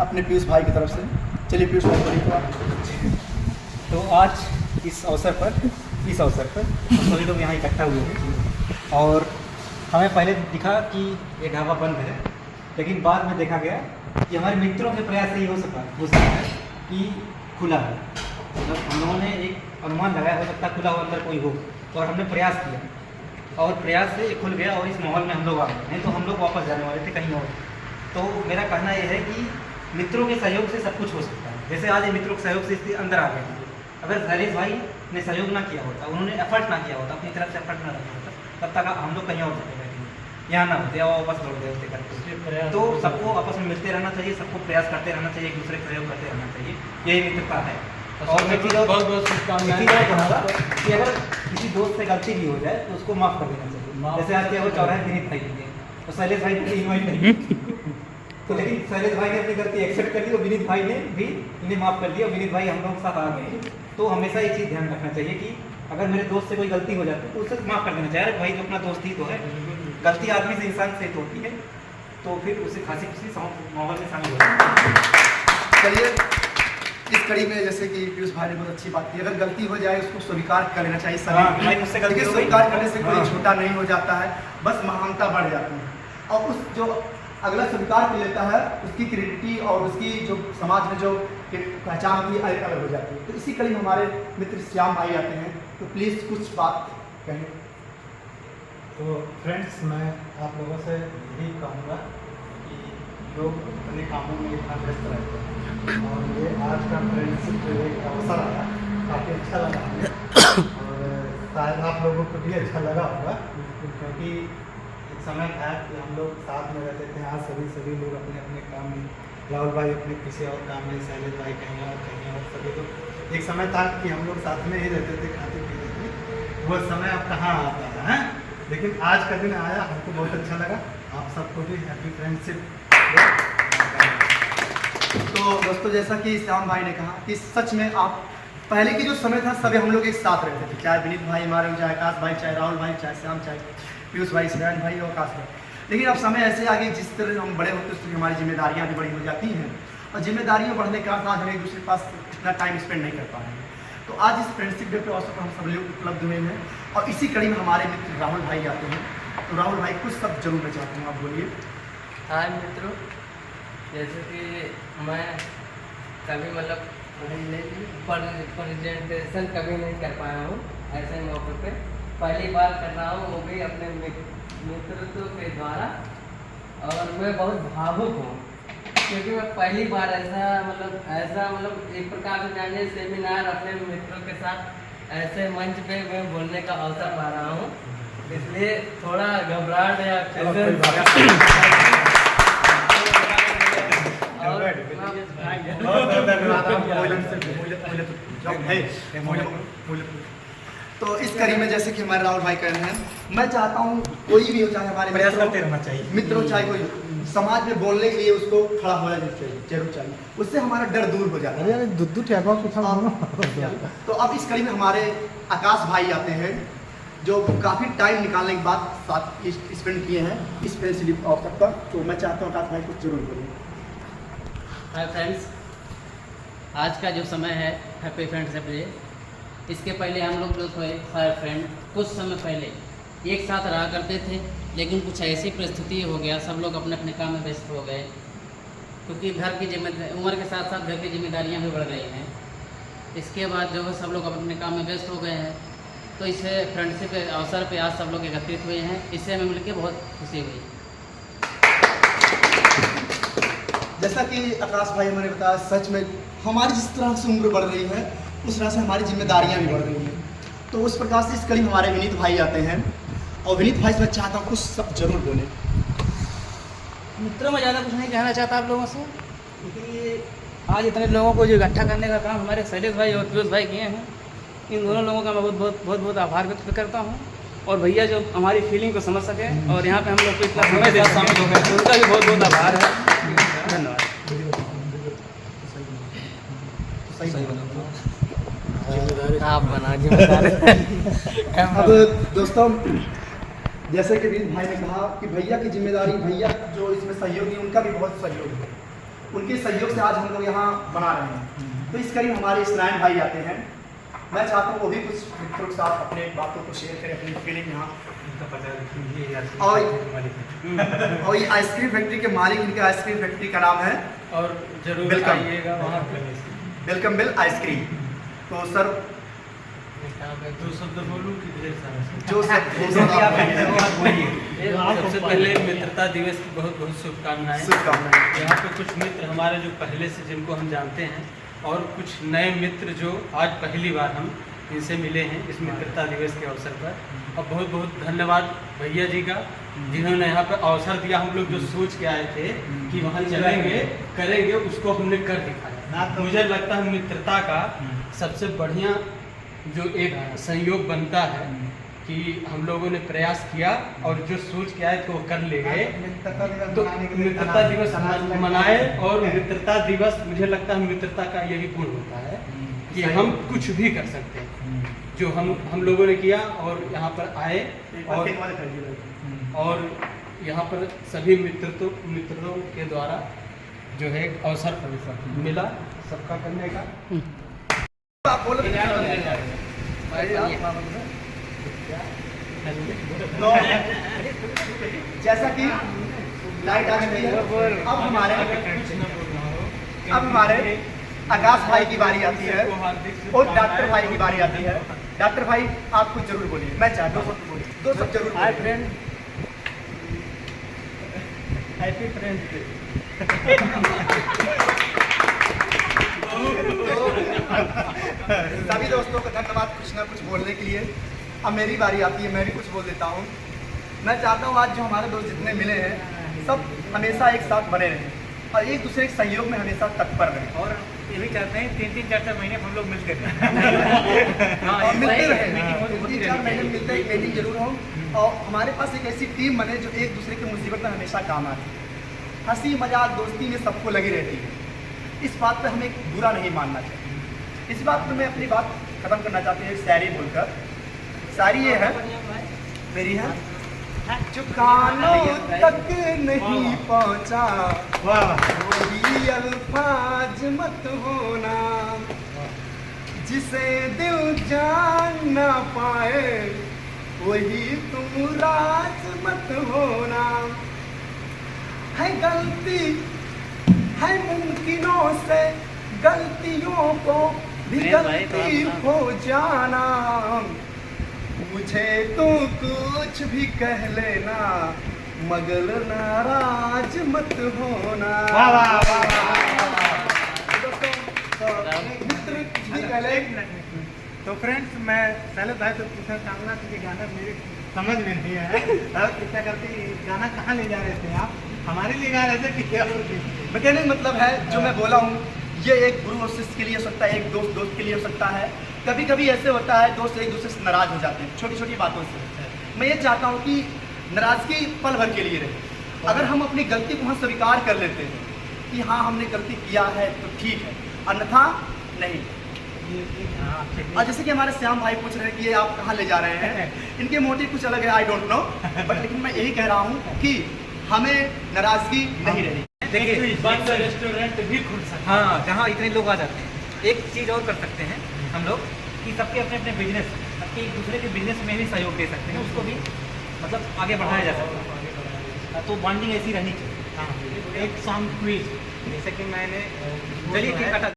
अपने पीयूष भाई की तरफ से। चलिए पीयूष भाई बोलिए। तो आज इस अवसर पर हम सभी लोग यहाँ इकट्ठा हुए हैं और हमें पहले दिखा कि ये ढाबा बंद है, लेकिन बाद में देखा गया कि हमारे मित्रों के प्रयास से ही हो सकता है कि खुला है। मतलब हम लोगों ने एक अनुमान लगाया, हो सकता है खुला हो, अंदर कोई हो, और हमने प्रयास किया और प्रयास से ये खुल गया और इस माहौल में हम लोग आ गए। नहीं तो हम लोग वापस जाने वाले थे कहीं और। तो मेरा कहना यह है कि मित्रों के सहयोग से सब कुछ हो सकता है। जैसे आज ये मित्रों के सहयोग से इसके अंदर आ गए हैं। अगर शैलेश भाई ने सहयोग ना किया होता, उन्होंने एफर्ट ना किया होता, अपनी तरफ से एफर्ट ना रखा होता, तब तक हम लोग कहीं और जाते बैठे यहाँ ना होते, और वापस लौट गए होते करते। तो सबको आपस में मिलते रहना चाहिए, सबको प्रयास करते रहना चाहिए, एक दूसरे का सहयोग करते रहना चाहिए, यही मित्रता है। और मैं बहुत कहूँगा कि अगर किसी दोस्त से गलती भी हो जाए तो उसको माफ़ कर देना चाहिए। जैसे आज क्या हो, चौराहे विनीत भाई होंगे तो शैलेश भाई को इन्वाइट नहीं तो, लेकिन शैलेश भाई ने अपनी गलती एक्सेप्ट कर ली और विनीत भाई ने भी इन्हें माफ़ कर दिया। विनीत भाई हम लोग साथ आ गए। तो हमेशा ये चीज़ ध्यान रखना चाहिए कि अगर मेरे दोस्त से कोई गलती हो जाती है तो उसे माफ़ कर देना चाहिए। अरे भाई तो अपना दोस्त ही तो है, गलती आदमी से इंसान से होती है, तो फिर उसे खासी खुशी माहौल में शामिल हो जाए। चलिए इस कड़ी में जैसे कि पीयूष भाई ने बहुत अच्छी बात की, अगर गलती हो जाए उसको स्वीकार कर लेना चाहिए सभी। भाई मुझसे गलती हो गई, स्वीकार करने से कोई छोटा नहीं हो जाता है, बस महानता बढ़ जाती है। और उस जो अगला स्वीकार कर लेता है उसकी क्रेडिटी और उसकी जो समाज में जो पहचान होती है अलग हो जाती है। तो इसी कड़ी में हमारे मित्र श्याम भाई आते हैं, तो प्लीज़ कुछ बात कहें। तो फ्रेंड्स, मैं आप लोगों से यही कहूँगा कि लोग अपने कामों में इतना व्यस्त रहते हैं और ये आज का फ्रेंडशिप जो एक अवसर आया काफ़ी अच्छा लगा हमें और शायद आप लोगों को भी अच्छा लगा होगा, क्योंकि एक समय था कि हम लोग साथ में रहते थे। आज सभी लोग अपने अपने काम में, राहुल भाई अपने किसी और काम में, शैलेश भाई कहीं और सभी लोग। एक समय था कि हम लोग साथ में ही रहते थे, खाते पीते थे। वो समय अब कहाँ आता है, लेकिन आज का दिन आया, हमको बहुत अच्छा लगा। आप सबको भी हैप्पी फ्रेंडशिप। तो दोस्तों, जैसा कि श्याम भाई ने कहा कि सच में आप पहले की जो समय था सभी हम लोग एक साथ रहते थे, चाहे विनीत भाई हमारे, चाहे आकाश भाई, चाहे राहुल भाई, चाहे श्याम, चाहे पीयूष भाई, श्रेयन भाई और आकाश भाई। लेकिन अब समय ऐसे आगे, जिस तरह हम बड़े होते हैं हमारी जिम्मेदारियाँ भी बड़ी हो जाती हैं और जिम्मेदारियाँ बढ़ने के कारण आज हम एक दूसरे के पास इतना टाइम स्पेंड नहीं कर पा रहे हैं। तो आज इस फ्रेंडशिप डे पे अवसर पर हम सब लोग उपलब्ध हुए हैं और इसी कड़ी में हमारे मित्र राहुल भाई आते हैं। तो राहुल भाई कुछ सब जरूर मैं चाहता हूँ, आप बोलिए। हाय मित्रों, जैसे कि मैं कभी मतलब प्रेजेंटेशन कभी नहीं कर पाया हूँ ऐसे मौके पे, पहली बार कर रहा हूँ, वो भी अपने मित्रत्व के द्वारा। और मैं बहुत भावुक हूँ क्योंकि मैं पहली बार ऐसा मतलब एक प्रकार से जानिए सेमिनार अपने मित्रों के साथ ऐसे मंच पे मैं बोलने का अवसर पा रहा हूँ, इसलिए थोड़ा घबराहट या तो इस कड़ी में जैसे कि हमारे राहुल भाई कह रहे हैं, मैं चाहता हूँ कोई भी हो, चाहे हमारे प्रयास करते रहना चाहिए। मित्रों चाहे कोई, समाज में बोलने के लिए उसको खड़ा होना जरूर चाहिए, उससे हमारा डर दूर हो जाता है। तो अब इस कड़ी में हमारे आकाश भाई आते हैं, जो काफ़ी टाइम निकालने के बाद साथ स्पेंड किए हैं इस फ्रेंडशिप अवसर पर। तो मैं चाहता हूँ आकाश भाई कुछ जरूर बोलिए। हाय फ्रेंड्स, आज का जो समय है हैप्पी फ्रेंडशिप डे, इसके पहले हम लोग जो थे फायर फ्रेंड कुछ समय पहले एक साथ रहा करते थे, लेकिन कुछ ऐसी परिस्थिति हो गया, सब लोग अपने अपने काम में व्यस्त हो गए क्योंकि घर की उम्र के साथ साथ घर की जिम्मेदारियां भी बढ़ गई हैं। इसके बाद जो है सब लोग अपने काम में व्यस्त हो गए हैं, तो इस फ्रेंडशिप के अवसर पे आज सब लोग एकत्रित हुए हैं। इससे हमें मिलकर बहुत खुशी हुई। जैसा कि आकाश भाई मैंने बताया, सच में हमारी जिस तरह से उम्र बढ़ रही है उस तरह से हमारी जिम्मेदारियां भी बढ़ रही हैं। तो उस प्रकार से इस कड़ी हमारे विनीत भाई आते हैं और विनीत भाई से मैं चाहता हूँ कुछ सब जरूर बोले। मित्रों, मैं ज़्यादा कुछ नहीं कहना चाहता आप लोगों से, क्योंकि आज इतने लोगों को जो इकट्ठा करने का काम हमारे शैलेश भाई और पीयूष भाई किए हैं, इन दोनों लोगों का मैं बहुत आभार व्यक्त करता हूँ। और भैया जो हमारी फीलिंग को समझ सके और यहाँ पे हम लोग को इतना समय दे शामिल हो गए, तो उनका भी बहुत आभार है। धन्यवाद। आप बना के अब दोस्तों, जैसे कि विनीत भाई ने कहा कि भैया की जिम्मेदारी, भैया जो इसमें सहयोगी उनका भी बहुत सहयोग है। उनके सहयोग से आज हम लोग यहाँ बना रहे हैं। तो इस करीब हमारे इसराइल भाई आते हैं, मैं चाहता हूँ वो भी कुछ मित्रों के साथ अपने बातों को शेयर करें, अपनी फीलिंग यहाँ। और ये आइसक्रीम फैक्ट्री के मालिक, इनके आइसक्रीम फैक्ट्री का नाम है और जरूर वेलकम। आइएगा वहाँ पे। Welcome bill ice cream. तो सर दो शब्द बोलूँ कि ढेर सारा शब्द? जो सब सबसे पहले मित्रता दिवस की बहुत बहुत शुभकामनाएं। शुभकामनाएं। यहाँ पे कुछ मित्र हमारे जो पहले से जिनको हम जानते हैं और कुछ नए मित्र जो आज पहली बार हम इनसे मिले हैं इस मित्रता दिवस के अवसर पर। और बहुत बहुत धन्यवाद भैया जी का, जिन्होंने यहाँ पर अवसर दिया। हम लोग जो सोच के आए थे कि वहाँ चलेंगे करेंगे, उसको हमने कर दिखाया। मुझे लगता है मित्रता का सबसे बढ़िया जो एक सहयोग बनता है कि हम लोगों ने प्रयास किया और जो सोच के आए तो वो कर ले गए। तो मित्रता दिवस मनाए, और मित्रता दिवस मुझे लगता है मित्रता का यही गुण होता है कि हम कुछ भी कर सकते हैं, जो हम लोगों ने किया और यहाँ पर आए और यहाँ पर सभी मित्रों के द्वारा जो है अवसर मिला सबका करने का। आप बोलो तो जैसा कि लाइट आ चुकी है, अब हमारे आकाश भाई की बारी आती है और डॉक्टर भाई की बारी आती है। डॉक्टर भाई आप कुछ जरूर बोलिए, मैं चाहता हूँ दो सब जरूर। Hi friend, happy friends day. सभी दोस्तों को धन्यवाद कुछ ना कुछ बोलने के लिए। अब मेरी बारी आती है, मैं भी कुछ बोल देता हूँ। मैं चाहता हूँ आज जो हमारे दोस्त जितने मिले हैं सब हमेशा एक साथ बने रहें और एक दूसरे के सहयोग में हमेशा तत्पर रहें। और ये भी चाहते हैं 3-3, 4-4 महीने हम लोग मिलते रहें। और मिलते रहे, मीटिंग होती 3-4 महीने मिलते हैं, मीटिंग जरूर हो और हमारे पास एक ऐसी टीम बने जो एक दूसरे की मुसीबत में हमेशा काम आती है। हंसी मजाक दोस्ती में सबको लगी रहती है। इस बात पर हमें बुरा नहीं मानना चाहिए। इस बात पर मैं अपनी बात खत्म करना चाहती हूँ शायरी बोलकर। शायरी ये है मेरी है, चुकानों तक नहीं पहुँचा वही अल्फाज मत होना, जिसे दिल जान ना पाए वही तुम राज मत होना। है गलती है मुमकिनों से गलतियों को भी गलती हो जाना, मुझे तो कुछ भी कह लेना मगर नाराज मत होना। तो फ्रेंड्स, मैं पहले भाई तो पूछना चाहूँगा कि गाना मेरे समझ में नहीं है। कितना करते गाना कहाँ ले जा रहे थे आप? हमारे लिए गा रहे थे कि क्या? कहने का मतलब है जो मैं बोला हूँ ये एक गुरु और शिष्य के लिए हो सकता है, एक दोस्त के लिए हो सकता है। कभी कभी ऐसे होता है दोस्त एक दूसरे से नाराज हो जाते हैं छोटी छोटी बातों से। मैं ये चाहता हूँ कि नाराजगी पल भर के लिए रहे। अगर हम अपनी गलती को वहाँ स्वीकार कर लेते हैं कि हाँ हमने गलती किया है तो ठीक है, अन्यथा नहीं। और जैसे कि हमारे श्याम भाई पूछ रहे हैं कि ये आप कहाँ ले जा रहे हैं, इनके मोटिव कुछ अलग है, आई डोंट नो, बट लेकिन मैं यही कह रहा हूँ कि हमें नाराजगी नहीं रहनी। देखिए रेस्टोरेंट भी खुल सकता है। हाँ, जहाँ इतने लोग आ जाते हैं। एक चीज़ और कर सकते हैं हम लोग कि सबके अपने अपने बिजनेस, सबके एक दूसरे के बिजनेस में भी सहयोग दे सकते हैं, उसको भी मतलब आगे बढ़ाया जा सकता है। तो बॉन्डिंग ऐसी रहनी चाहिए। एक सॉन्ग क्विज, जैसे कि मैंने चलिए ठीक है।